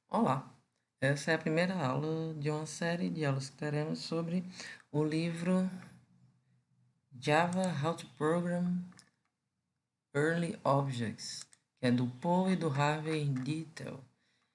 Olá, essa é a primeira aula de uma série de aulas que teremos sobre o livro Java How to Program Early Objects, que é do Paul e do Harvey Deitel.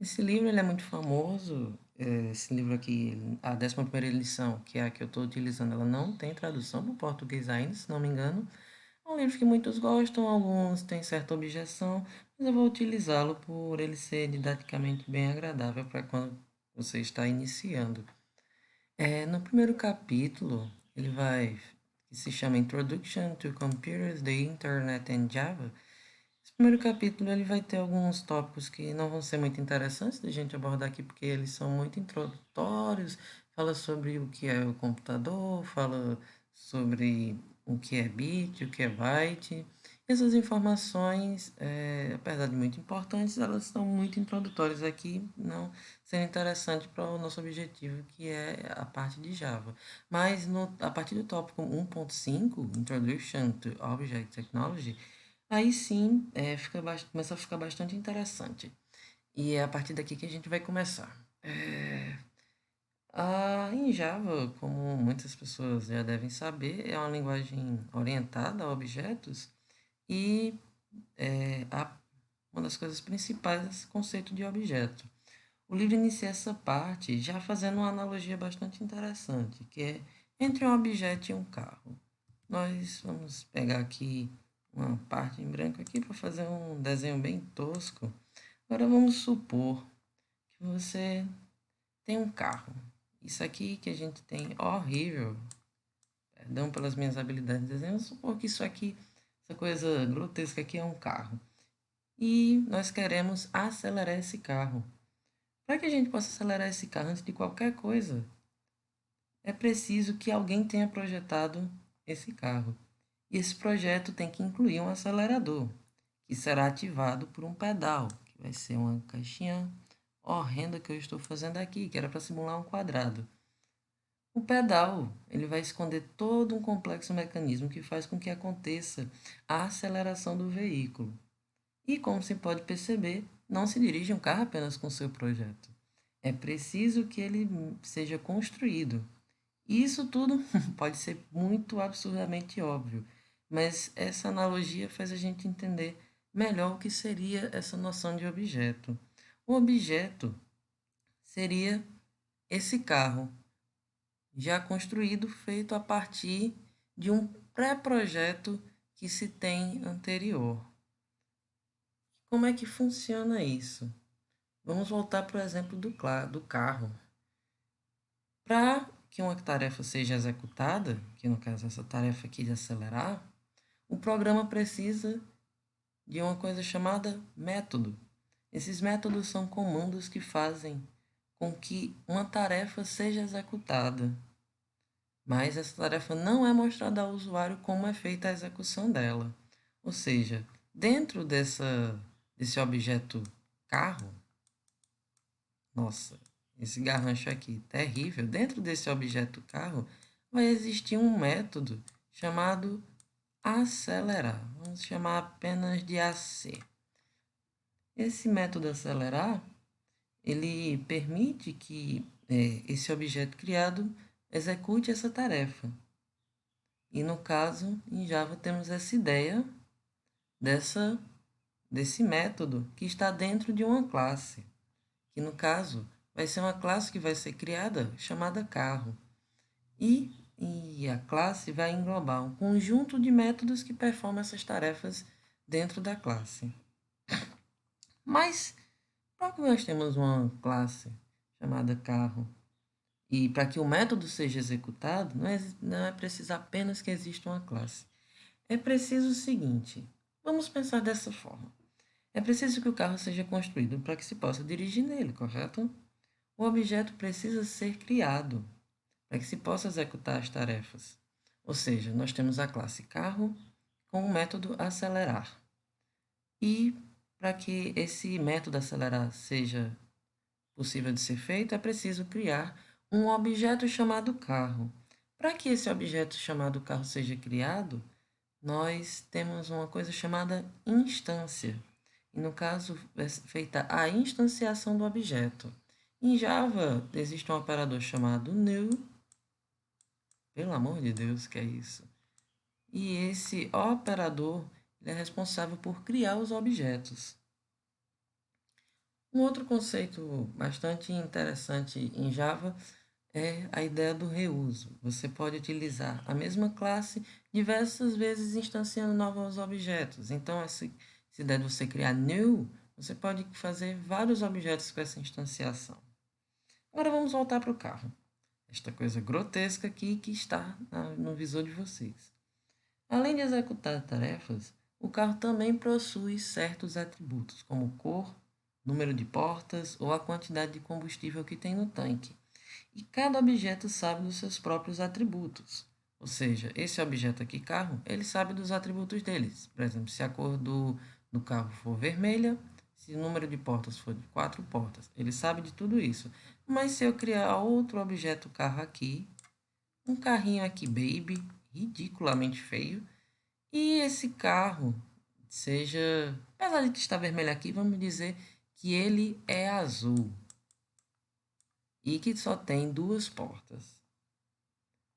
Esse livro ele é muito famoso. Esse livro aqui, a 11ª edição, que é a que eu estou utilizando, ela não tem tradução para o português ainda, se não me engano. É um livro que muitos gostam, alguns têm certa objeção, mas eu vou utilizá-lo por ele ser didaticamente bem agradável para quando você está iniciando. No primeiro capítulo, que se chama Introduction to Computers, the Internet and Java. Esse primeiro capítulo ele vai ter alguns tópicos que não vão ser muito interessantes da gente abordar aqui, porque eles são muito introdutórios. Fala sobre o que é o computador, fala sobre o que é bit, o que é byte. Essas informações, apesar de muito importantes, elas são muito introdutórias aqui, não sendo interessante para o nosso objetivo, que é a parte de Java. Mas a partir do tópico 1.5, Introduction to Object Technology, aí sim, começa a ficar bastante interessante. E é a partir daqui que a gente vai começar. Em Java, como muitas pessoas já devem saber, é uma linguagem orientada a objetos e uma das coisas principais é esse conceito de objeto. O livro inicia essa parte já fazendo uma analogia bastante interessante, que é entre um objeto e um carro. Nós vamos pegar aqui uma parte em branco aqui para fazer um desenho bem tosco. Agora vamos supor que você tem um carro. Isso aqui que a gente tem horrível, perdão pelas minhas habilidades de desenho, vamos supor que isso aqui, essa coisa grotesca aqui é um carro. E nós queremos acelerar esse carro. Para que a gente possa acelerar esse carro antes de qualquer coisa, é preciso que alguém tenha projetado esse carro. E esse projeto tem que incluir um acelerador, que será ativado por um pedal, que vai ser uma caixinha horrenda que eu estou fazendo aqui, que era para simular um quadrado. O pedal, ele vai esconder todo um complexo mecanismo que faz com que aconteça a aceleração do veículo. E como se pode perceber, não se dirige um carro apenas com seu projeto. É preciso que ele seja construído. E isso tudo pode ser muito absurdamente óbvio, mas essa analogia faz a gente entender melhor o que seria essa noção de objeto. O objeto seria esse carro já construído, feito a partir de um pré-projeto que se tem anterior. Como é que funciona isso? Vamos voltar para o exemplo do carro. Para que uma tarefa seja executada, que no caso essa tarefa aqui de acelerar, o programa precisa de uma coisa chamada método. Esses métodos são comandos que fazem com que uma tarefa seja executada, mas essa tarefa não é mostrada ao usuário como é feita a execução dela. Ou seja, dentro desse objeto carro, nossa, esse garrancho aqui, terrível. Dentro desse objeto carro vai existir um método chamado acelerar. Vamos chamar apenas de AC. Esse método acelerar, ele permite que esse objeto criado execute essa tarefa. E no caso, em Java temos essa ideia dessa, desse método que está dentro de uma classe, que no caso vai ser uma classe que vai ser criada chamada carro. E a classe vai englobar um conjunto de métodos que performam essas tarefas dentro da classe. Mas, para que nós temos uma classe chamada carro e para que o método seja executado, não é preciso apenas que exista uma classe. É preciso o seguinte: vamos pensar dessa forma. É preciso que o carro seja construído para que se possa dirigir nele, correto? O objeto precisa ser criado para que se possa executar as tarefas. Ou seja, nós temos a classe carro com o método acelerar. E para que esse método acelerar seja possível de ser feito, é preciso criar um objeto chamado carro. Para que esse objeto chamado carro seja criado, nós temos uma coisa chamada instância. e no caso é feita a instanciação do objeto. Em Java existe um operador chamado new, pelo amor de Deus, que é isso? E esse operador ele é responsável por criar os objetos. Um outro conceito bastante interessante em Java é a ideia do reuso. Você pode utilizar a mesma classe diversas vezes instanciando novos objetos. Então, essa ideia de você criar new, você pode fazer vários objetos com essa instanciação. Agora vamos voltar para o carro. Esta coisa grotesca aqui que está no visor de vocês. Além de executar tarefas, o carro também possui certos atributos, como cor, número de portas ou a quantidade de combustível que tem no tanque. E cada objeto sabe dos seus próprios atributos. Ou seja, esse objeto aqui, carro, ele sabe dos atributos deles. Por exemplo, se a cor do carro for vermelha, se o número de portas for de 4 portas, ele sabe de tudo isso. Mas se eu criar outro objeto carro aqui, um carrinho aqui baby, ridiculamente feio, e esse carro seja, apesar de estar vermelho aqui, vamos dizer que ele é azul e que só tem 2 portas.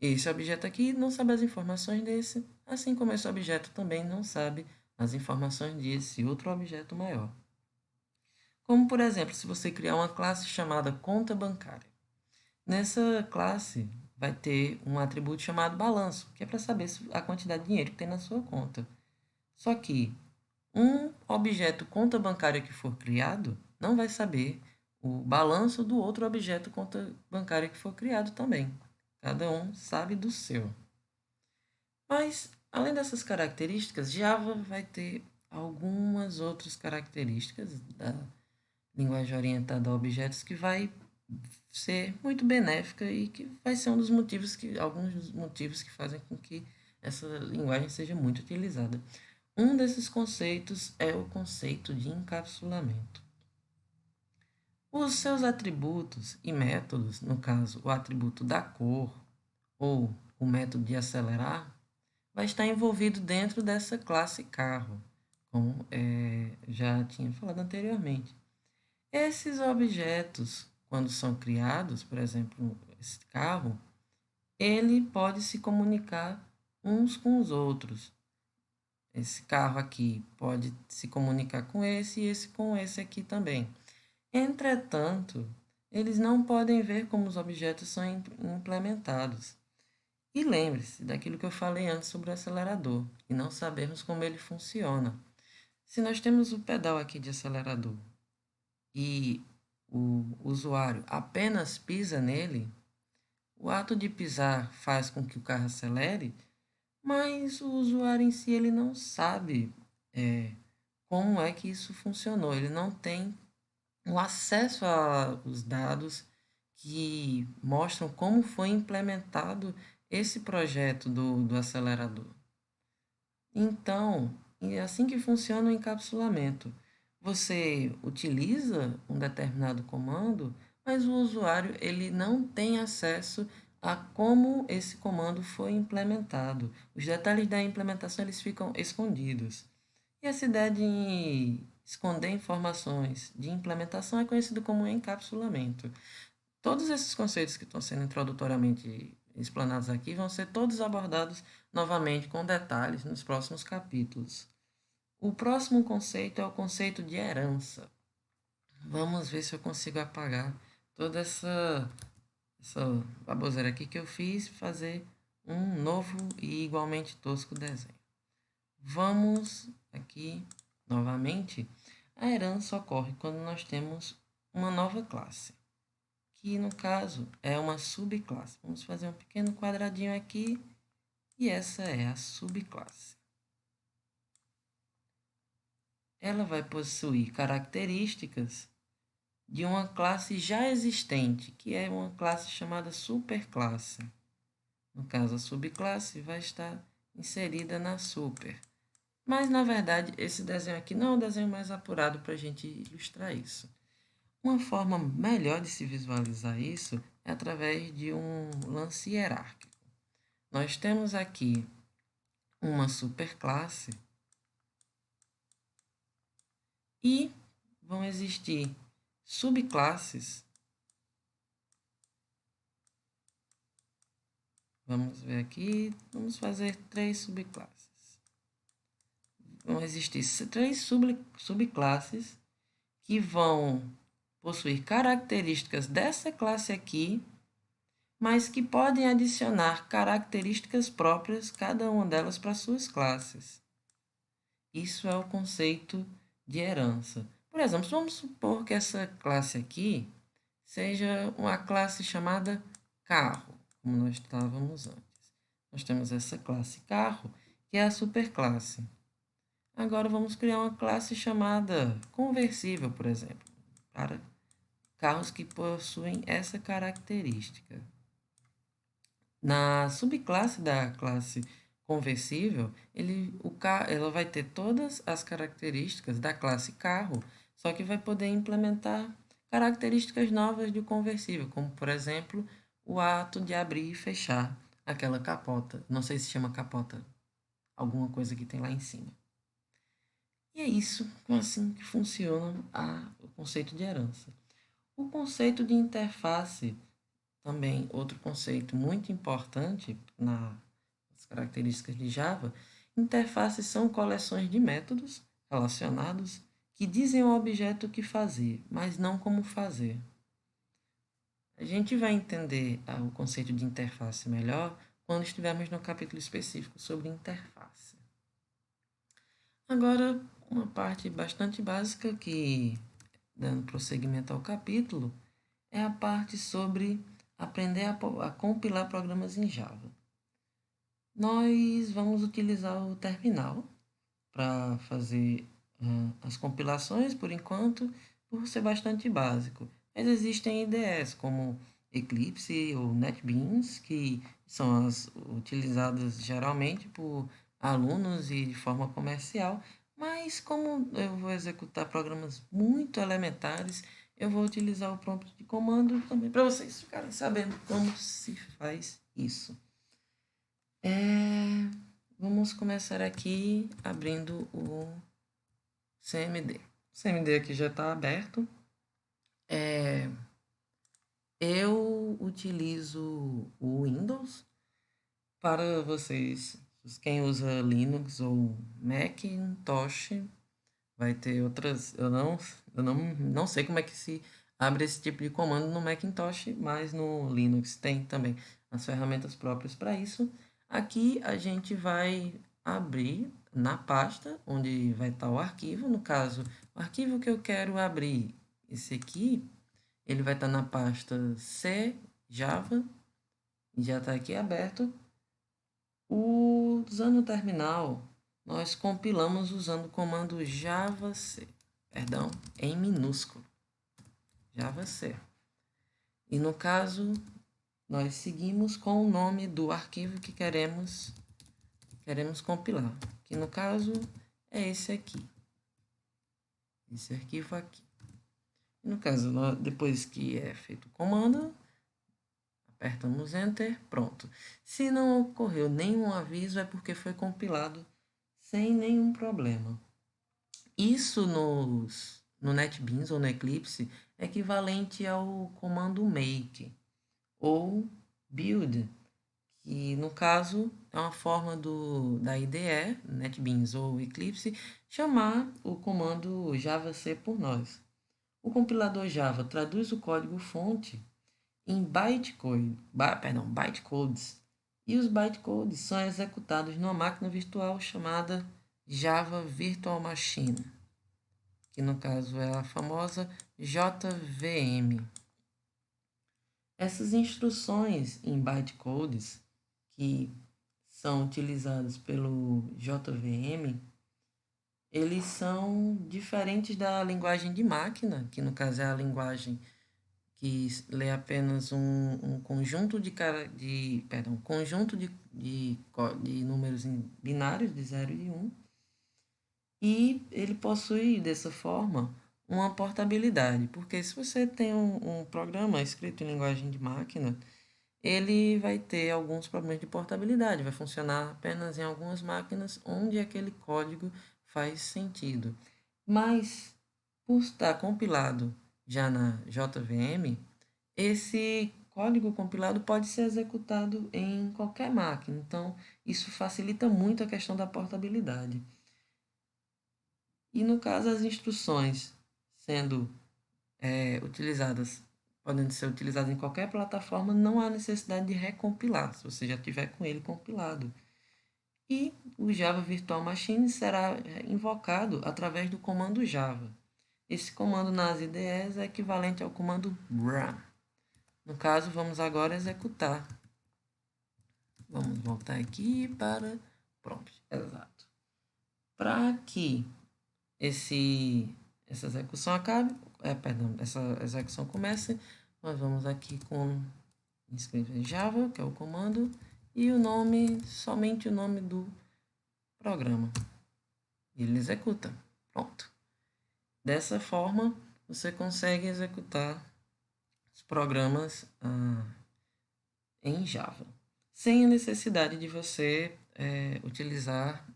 Esse objeto aqui não sabe as informações desse, assim como esse objeto também não sabe as informações desse outro objeto maior. Como, por exemplo, se você criar uma classe chamada conta bancária. Nessa classe vai ter um atributo chamado balanço, que é para saber a quantidade de dinheiro que tem na sua conta. Só que um objeto conta bancária que for criado não vai saber o balanço do outro objeto conta bancária que for criado também. Cada um sabe do seu. Mas, além dessas características, Java vai ter algumas outras características da linguagem orientada a objetos que vai ser muito benéfica e que vai ser alguns dos motivos que fazem com que essa linguagem seja muito utilizada. Um desses conceitos é o conceito de encapsulamento. Os seus atributos e métodos, no caso, o atributo da cor ou o método de acelerar, vai estar envolvido dentro dessa classe carro, como já tinha falado anteriormente. Esses objetos, quando são criados, por exemplo, esse carro, ele pode se comunicar uns com os outros. Esse carro aqui pode se comunicar com esse e esse com esse aqui também. Entretanto, eles não podem ver como os objetos são implementados. E lembre-se daquilo que eu falei antes sobre o acelerador e não sabermos como ele funciona. Se nós temos o pedal aqui de acelerador e o usuário apenas pisa nele, o ato de pisar faz com que o carro acelere, mas o usuário em si ele não sabe como é que isso funcionou. Ele não tem o acesso aos dados que mostram como foi implementado esse projeto do acelerador. Então, é assim que funciona o encapsulamento. Você utiliza um determinado comando, mas o usuário ele não tem acesso a como esse comando foi implementado. Os detalhes da implementação eles ficam escondidos. E essa ideia de esconder informações de implementação é conhecido como encapsulamento. Todos esses conceitos que estão sendo introdutoriamente explanados aqui vão ser todos abordados novamente com detalhes nos próximos capítulos. O próximo conceito é o conceito de herança. Vamos ver se eu consigo apagar toda essa baboseira aqui que eu fiz, fazer um novo e igualmente tosco desenho. Vamos aqui novamente. A herança ocorre quando nós temos uma nova classe, que no caso é uma subclasse. Vamos fazer um pequeno quadradinho aqui e essa é a subclasse. Ela vai possuir características de uma classe já existente, que é uma classe chamada superclasse. No caso, a subclasse vai estar inserida na super. Mas, na verdade, esse desenho aqui não é um desenho mais apurado para a gente ilustrar isso. Uma forma melhor de se visualizar isso é através de um lance hierárquico. Nós temos aqui uma superclasse E vão existir subclasses. Vamos ver aqui, vamos fazer 3 subclasses. Vão existir 3 subclasses que vão possuir características dessa classe aqui, mas que podem adicionar características próprias, cada uma delas, para suas classes. Isso é o conceito de herança. Por exemplo, vamos supor que essa classe aqui seja uma classe chamada carro, como nós estávamos antes. Nós temos essa classe carro, que é a superclasse. Agora vamos criar uma classe chamada conversível, por exemplo, para carros que possuem essa característica. Na subclasse da classe conversível, ela vai ter todas as características da classe carro, só que vai poder implementar características novas de conversível, como, por exemplo, o ato de abrir e fechar aquela capota. Não sei se chama capota, alguma coisa que tem lá em cima. E é isso, assim que funciona o conceito de herança. O conceito de interface, também outro conceito muito importante nas características de Java. Interfaces são coleções de métodos relacionados que dizem ao objeto o que fazer, mas não como fazer. A gente vai entender o conceito de interface melhor quando estivermos no capítulo específico sobre interface. Agora, uma parte bastante básica que, dando prosseguimento ao capítulo, é a parte sobre aprender a compilar programas em Java. Nós vamos utilizar o terminal para fazer as compilações, por enquanto, por ser bastante básico. Mas existem IDEs como Eclipse ou NetBeans, que são as utilizadas geralmente por alunos e de forma comercial, mas como eu vou executar programas muito elementares, eu vou utilizar o prompt de comando também para vocês ficarem sabendo como se faz isso. Vamos começar aqui abrindo o CMD. O CMD aqui já está aberto. Eu utilizo o Windows. Para vocês, quem usa Linux ou Macintosh, vai ter outras. Eu não sei como é que se abre esse tipo de comando no Macintosh, mas no Linux tem também as ferramentas próprias para isso. Aqui a gente vai abrir na pasta onde vai estar o arquivo. No caso, o arquivo que eu quero abrir, esse aqui, ele vai estar na pasta C Java, já está aqui aberto. Usando o terminal, nós compilamos usando o comando javac, em minúsculo, javac. E no caso, nós seguimos com o nome do arquivo que queremos compilar, que no caso é esse aqui, esse arquivo aqui. E no caso, depois que é feito o comando, apertamos Enter, pronto. Se não ocorreu nenhum aviso, é porque foi compilado sem nenhum problema. Isso no NetBeans ou no Eclipse é equivalente ao comando make ou build, que no caso é uma forma da IDE, NetBeans ou Eclipse, chamar o comando javac por nós. O compilador Java traduz o código-fonte em bytecodes, e os bytecodes são executados numa máquina virtual chamada Java Virtual Machine, que no caso é a famosa JVM. Essas instruções em bytecodes que são utilizados pelo JVM, eles são diferentes da linguagem de máquina, que no caso é a linguagem que lê apenas um conjunto de números binários de 0 e 1, e ele possui dessa forma uma portabilidade, porque se você tem um programa escrito em linguagem de máquina, ele vai ter alguns problemas de portabilidade, vai funcionar apenas em algumas máquinas onde aquele código faz sentido. Mas Por estar compilado já na JVM, esse código compilado pode ser executado em qualquer máquina. Então, isso facilita muito a questão da portabilidade. E no caso, as instruções sendo utilizadas, podendo ser utilizadas em qualquer plataforma, não há necessidade de recompilar, se você já tiver com ele compilado. E o Java Virtual Machine será invocado através do comando Java. Esse comando nas IDEs é equivalente ao comando run. No caso, vamos agora executar. Vamos voltar aqui para prompt. Exato. Para que essa execução acabe, essa execução comece, nós vamos aqui com escrever Java, que é o comando, e o nome, somente o nome do programa. Ele executa. Pronto. Dessa forma, você consegue executar os programas em Java, sem a necessidade de você utilizar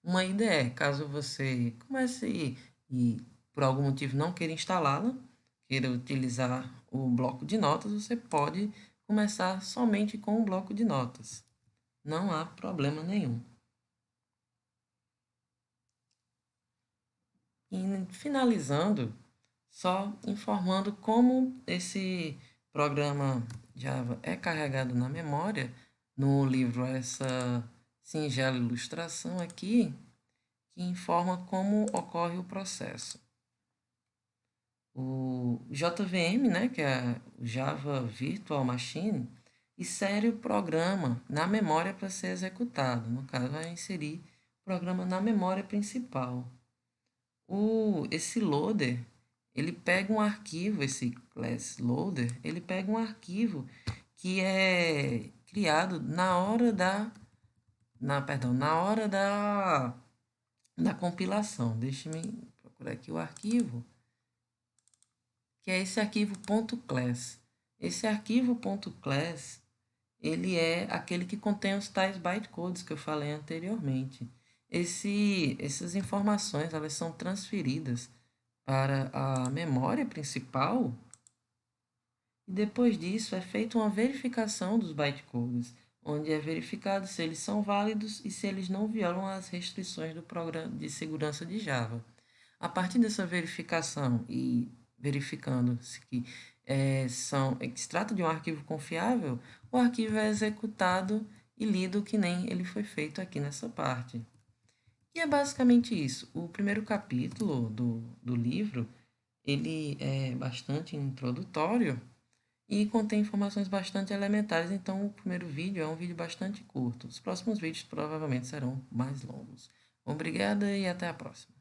uma IDE. Caso você comece e por algum motivo não queira instalá-la, queira utilizar o bloco de notas, você pode começar somente com o bloco de notas. Não há problema nenhum. E finalizando, só informando como esse programa Java é carregado na memória, no livro essa singela ilustração aqui, que informa como ocorre o processo. O JVM, né, que é o Java Virtual Machine, insere o programa na memória para ser executado. No caso, vai inserir o programa na memória principal. Esse loader, ele pega um arquivo, esse class loader, ele pega um arquivo que é criado na hora da compilação. Deixe-me procurar aqui o arquivo, que é esse arquivo .class. Esse arquivo .class, ele é aquele que contém os tais bytecodes que eu falei anteriormente. Essas informações, elas são transferidas para a memória principal e depois disso é feita uma verificação dos bytecodes, onde é verificado se eles são válidos e se eles não violam as restrições do programa de segurança de Java. A partir dessa verificação e verificando se que se trata de um arquivo confiável, o arquivo é executado e lido que nem ele foi feito aqui nessa parte. E é basicamente isso. O primeiro capítulo do livro, ele é bastante introdutório e contém informações bastante elementares, então o primeiro vídeo é um vídeo bastante curto. Os próximos vídeos provavelmente serão mais longos. Obrigada e até a próxima.